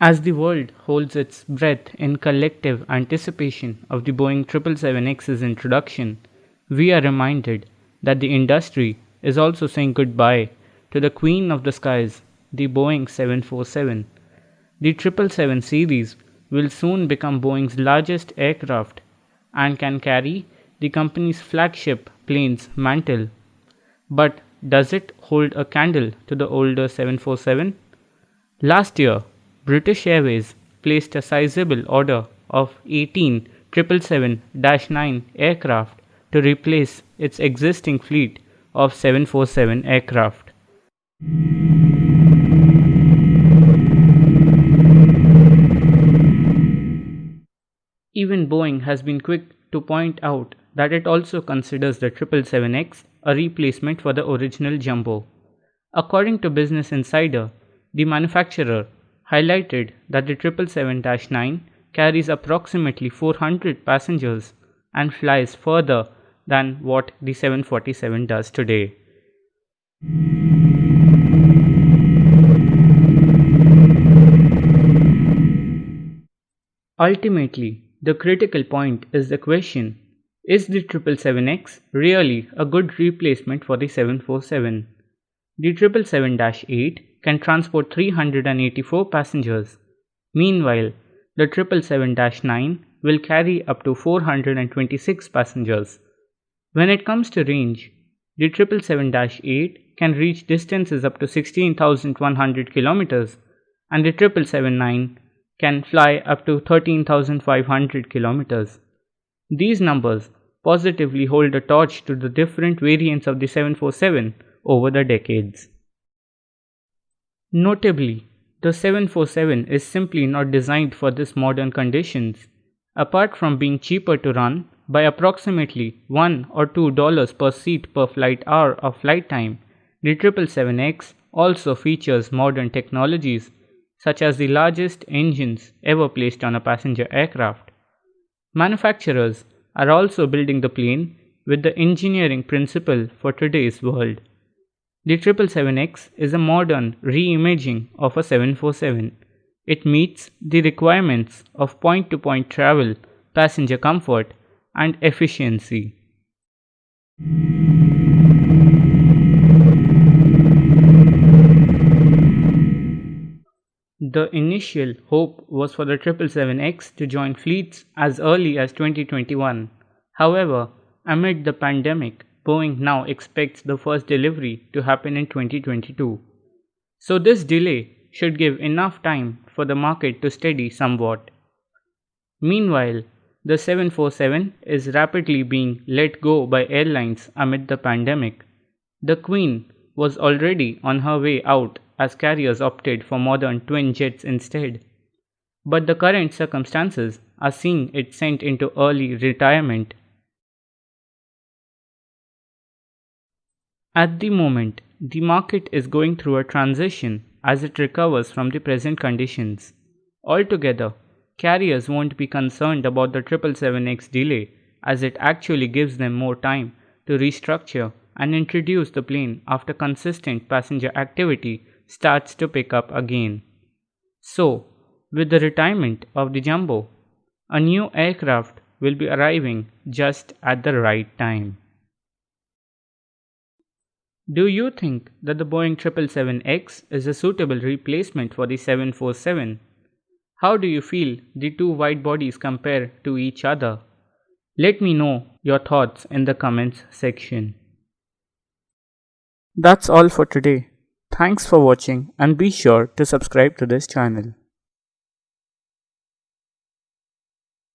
As the world holds its breath in collective anticipation of the Boeing 777X's introduction, we are reminded that the industry is also saying goodbye to the queen of the skies, the Boeing 747. The 777 series will soon become Boeing's largest aircraft and can carry the company's flagship plane's mantle. But does it hold a candle to the older 747? Last year, British Airways placed a sizable order of 18 777-9 aircraft to replace its existing fleet of 747 aircraft. Even Boeing has been quick to point out that it also considers the 777X a replacement for the original jumbo. According to Business Insider, the manufacturer highlighted that the 777-9 carries approximately 400 passengers and flies further than what the 747 does today. Ultimately, the critical point is the question: is the 777X really a good replacement for the 747? The 777-8 can transport 384 passengers. Meanwhile, the 777-9 will carry up to 426 passengers. When it comes to range, the 777-8 can reach distances up to 16,100 kilometers and the 777-9 can fly up to 13,500 kilometers. These numbers positively hold a torch to the different variants of the 747 over the decades. Notably, the 747 is simply not designed for this modern conditions. Apart from being cheaper to run by approximately $1 or $2 per seat per flight hour of flight time, the 777X also features modern technologies such as the largest engines ever placed on a passenger aircraft. Manufacturers are also building the plane with the engineering principle for today's world. The 777X is a modern reimaging of a 747. It meets the requirements of point-to-point travel, passenger comfort, and efficiency. The initial hope was for the 777X to join fleets as early as 2021. However, amid the pandemic, Boeing now expects the first delivery to happen in 2022. So this delay should give enough time for the market to steady somewhat. Meanwhile, the 747 is rapidly being let go by airlines amid the pandemic. The Queen was already on her way out as carriers opted for modern twin jets instead. But the current circumstances are seeing it sent into early retirement. At the moment, the market is going through a transition as it recovers from the present conditions. Altogether, carriers won't be concerned about the 777X delay as it actually gives them more time to restructure and introduce the plane after consistent passenger activity starts to pick up again. So, with the retirement of the jumbo, a new aircraft will be arriving just at the right time. Do you think that the Boeing 777X is a suitable replacement for the 747? How do you feel the two wide bodies compare to each other? Let me know your thoughts in the comments section. That's all for today. Thanks for watching and be sure to subscribe to this channel.